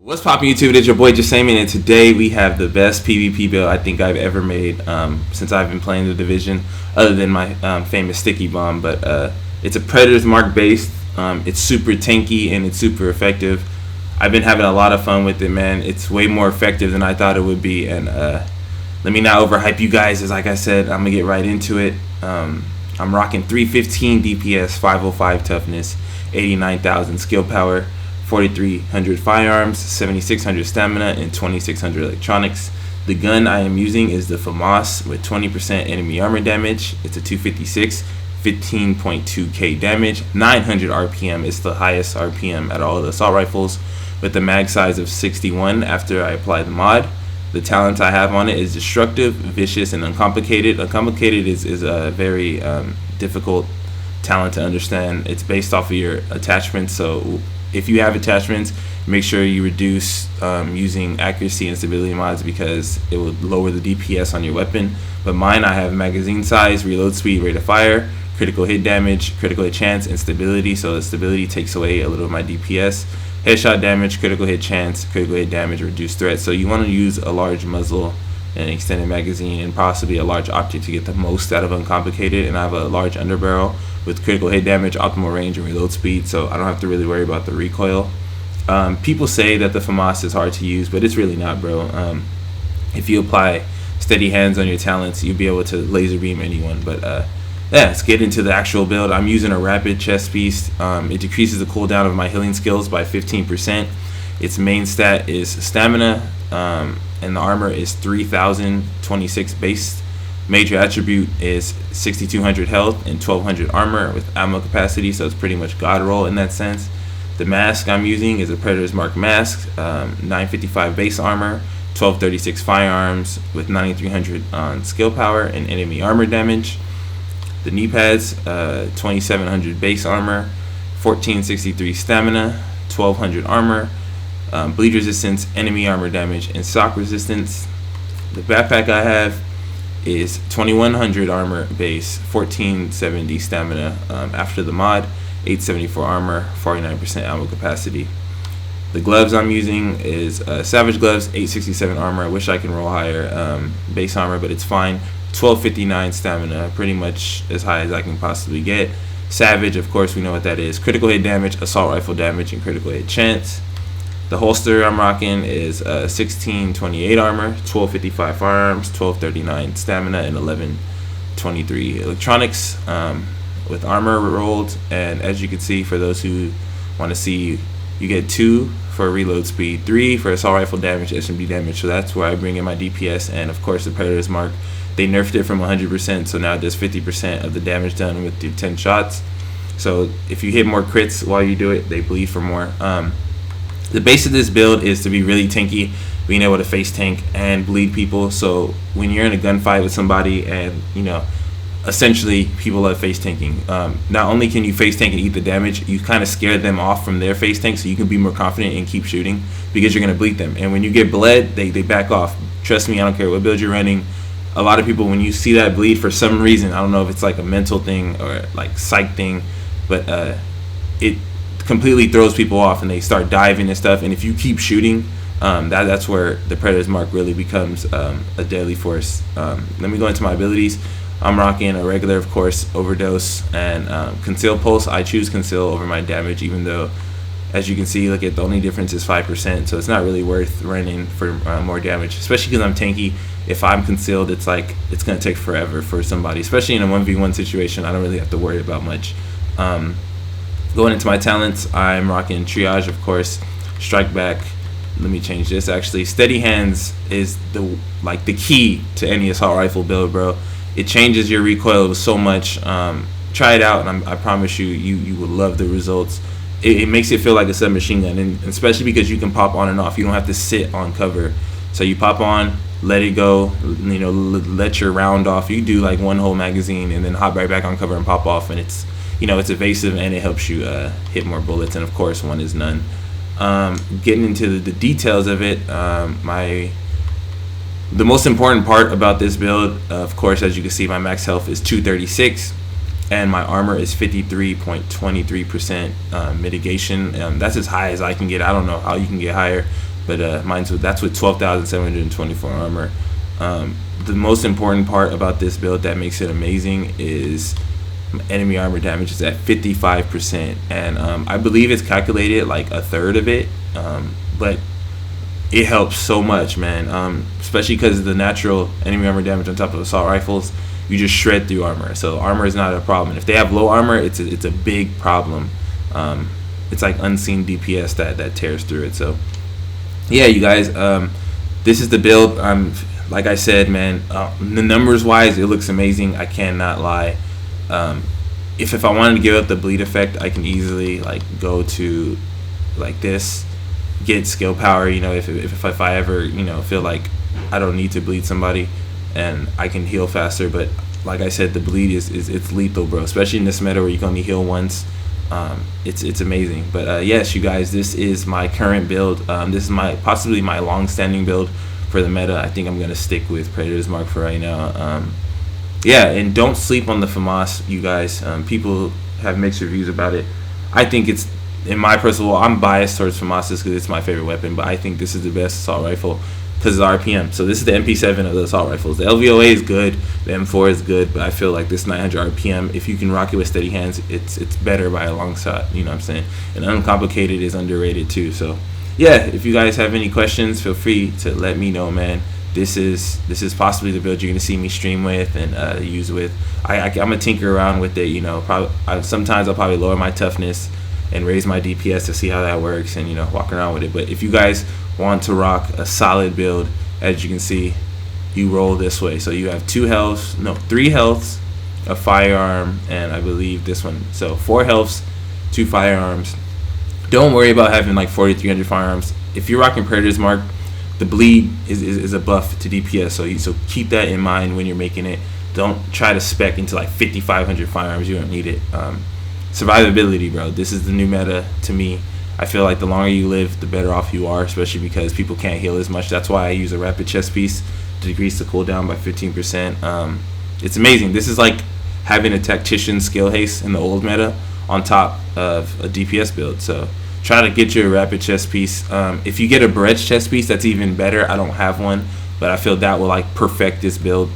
What's poppin' YouTube? It's your boy Jesimein, and today we have the best PvP build I think I've ever made since I've been playing the division, other than my famous sticky bomb. But it's a Predator's Mark based. It's super tanky and it's super effective. I've been having a lot of fun with it, man. It's way more effective than I thought it would be. And let me not overhype you guys, as like I said, I'm gonna get right into it. I'm rocking 315 DPS, 505 toughness, 89,000 skill power, 4,300 firearms, 7,600 stamina, and 2,600 electronics. The gun I am using is the FAMAS with 20% enemy armor damage. It's a 256, 15.2k damage, 900 RPM. It's the highest RPM out of all the assault rifles, with the mag size of 61 after I apply the mod. The talent I have on it is destructive, vicious, and uncomplicated. Uncomplicated is a very difficult talent to understand. It's based off of your attachments, so if you have attachments, make sure you reduce using accuracy and stability mods, because it will lower the DPS on your weapon. But mine, I have magazine size, reload speed, rate of fire, critical hit damage, critical hit chance, and stability. So the stability takes away a little of my DPS. Headshot damage, critical hit chance, critical hit damage, reduced threat. So you want to use a large muzzle, an extended magazine, and possibly a large optic to get the most out of uncomplicated. And I have a large underbarrel with critical hit damage, optimal range, and reload speed, so I don't have to really worry about the recoil. People say that the FAMAS is hard to use, but it's really not, bro. If you apply steady hands on your talents, you'll be able to laser beam anyone. But yeah, let's get into the actual build. I'm using a rapid chest piece. It decreases the cooldown of my healing skills by 15%. Its main stat is stamina, and the armor is 3,026 base. Major attribute is 6,200 health and 1,200 armor with ammo capacity, so it's pretty much god roll in that sense. The mask I'm using is a Predator's Mark mask, 955 base armor, 1,236 firearms with 9,300 on skill power and enemy armor damage. The knee pads, 2,700 base armor, 1,463 stamina, 1,200 armor, bleed resistance, enemy armor damage, and shock resistance. The backpack I have is 2,100 armor base, 1,470 stamina after the mod, 874 armor, 49% ammo capacity. The gloves I'm using is Savage gloves, 867 armor. I wish I can roll higher base armor, but it's fine. 1,259 stamina, pretty much as high as I can possibly get. Savage, of course, we know what that is. Critical hit damage, assault rifle damage, and critical hit chance. The holster I'm rocking is 1,628 armor, 1,255 firearms, 1,239 stamina, and 1,123 electronics with armor rolled. And as you can see, for those who want to see, you get 2 for reload speed, 3 for assault rifle damage, SMD damage. So that's where I bring in my DPS. And of course, the Predator's Mark, they nerfed it from 100%, so now it does 50% of the damage done with the 10 shots. So if you hit more crits while you do it, they bleed for more. The base of this build is to be really tanky, being able to face tank and bleed people. So when you're in a gunfight with somebody, and essentially people love face tanking. Not only can you face tank and eat the damage, you kind of scare them off from their face tank, so you can be more confident and keep shooting, because you're gonna bleed them. And when you get bled, they back off. Trust me, I don't care what build you're running. A lot of people, when you see that bleed, for some reason, I don't know if it's like a mental thing or like psych thing, but it completely throws people off and they start diving and stuff. And if you keep shooting, that's where the Predator's Mark really becomes a deadly force. Let me go into my abilities. I'm rocking a regular, of course, overdose, and conceal pulse. I choose conceal over my damage, even though, as you can see, look at the only difference is 5%, so it's not really worth running for more damage, especially because I'm tanky. If I'm concealed, it's like it's gonna take forever for somebody, especially in a 1v1 situation. I don't really have to worry about much. Going into my talents, I'm rocking triage, of course, strike back. Let me change this. Actually, steady hands is the key to any assault rifle build, bro. It changes your recoil so much. Try it out, and I promise you will love the results. It makes it feel like a submachine gun, and especially because you can pop on and off. You don't have to sit on cover, so you pop on, let it go, let your round off. You do like one whole magazine and then hop right back on cover and pop off, and it's it's evasive and it helps you hit more bullets. And of course, one is none. Getting into the details of it, the most important part about this build, of course, as you can see, my max health is 236, and my armor is 53.23% mitigation. That's as high as I can get. I don't know how you can get higher. but that's with 12,724 armor. The most important part about this build that makes it amazing is enemy armor damage is at 55%, and I believe it's calculated like a third of it, but it helps so much, man. Especially because the natural enemy armor damage on top of assault rifles, you just shred through armor. So armor is not a problem. If they have low armor, it's a big problem. It's like unseen DPS that tears through it. So yeah, you guys, this is the build. Like I said, man, the numbers wise, it looks amazing. I cannot lie. If I wanted to give up the bleed effect, I can easily like go to like this, get skill power. You know, if I ever feel like I don't need to bleed somebody, and I can heal faster. But like I said, the bleed it's lethal, bro. Especially in this meta where you can only heal once. It's amazing. But yes, you guys, this is my current build. This is possibly my long-standing build for the meta. I think I'm gonna stick with Predator's Mark for right now. Yeah, and don't sleep on the FAMAS, you guys. People have mixed reviews about it. I think it's, in my personal, I'm biased towards FAMAS because it's my favorite weapon, but I think this is the best assault rifle because of the RPM. So this is the MP7 of the assault rifles. The LVOA is good, the M4 is good, but I feel like this 900 RPM, if you can rock it with steady hands, it's better by a long shot. You know what I'm saying? And uncomplicated is underrated too. So yeah, if you guys have any questions, feel free to let me know, man. This is possibly the build you're gonna see me stream with and use with. I'm gonna tinker around with it. You know, sometimes I'll probably lower my toughness and raise my DPS to see how that works, and walk around with it. But if you guys want to rock a solid build, as you can see, you roll this way. So you have 3 healths, a firearm, and I believe this one. So 4 healths, 2 firearms. Don't worry about having like 4,300 firearms. If you're rocking Predator's Mark, the bleed is a buff to DPS. So keep that in mind when you're making it. Don't try to spec into like 5,500 firearms. You don't need it. Survivability, bro. This is the new meta to me. I feel like the longer you live, the better off you are, especially because people can't heal as much. That's why I use a rapid chest piece to decrease the cooldown by 15%. It's amazing. This is like having a tactician skill haste in the old meta on top of a DPS build. So try to get your rapid chest piece. If you get a Barrett's chest piece, that's even better. I don't have one, but I feel that will like perfect this build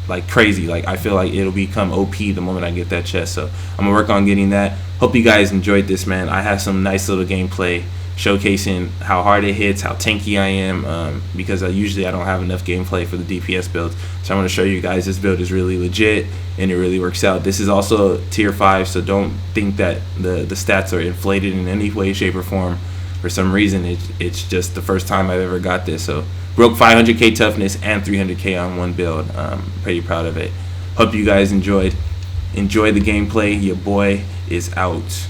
like crazy. Like I feel like it'll become OP the moment I get that chest. So I'm gonna work on getting that. Hope you guys enjoyed this, man. I have some nice little gameplay showcasing how hard it hits, how tanky I am, because usually I don't have enough gameplay for the DPS builds. So I'm going to show you guys this build is really legit and it really works out. This is also tier 5, so don't think that the stats are inflated in any way, shape, or form. For some reason, it's just the first time I've ever got this. So broke 500k toughness and 300k on one build. Pretty proud of it. Hope you guys enjoyed. Enjoy the gameplay. Your boy is out.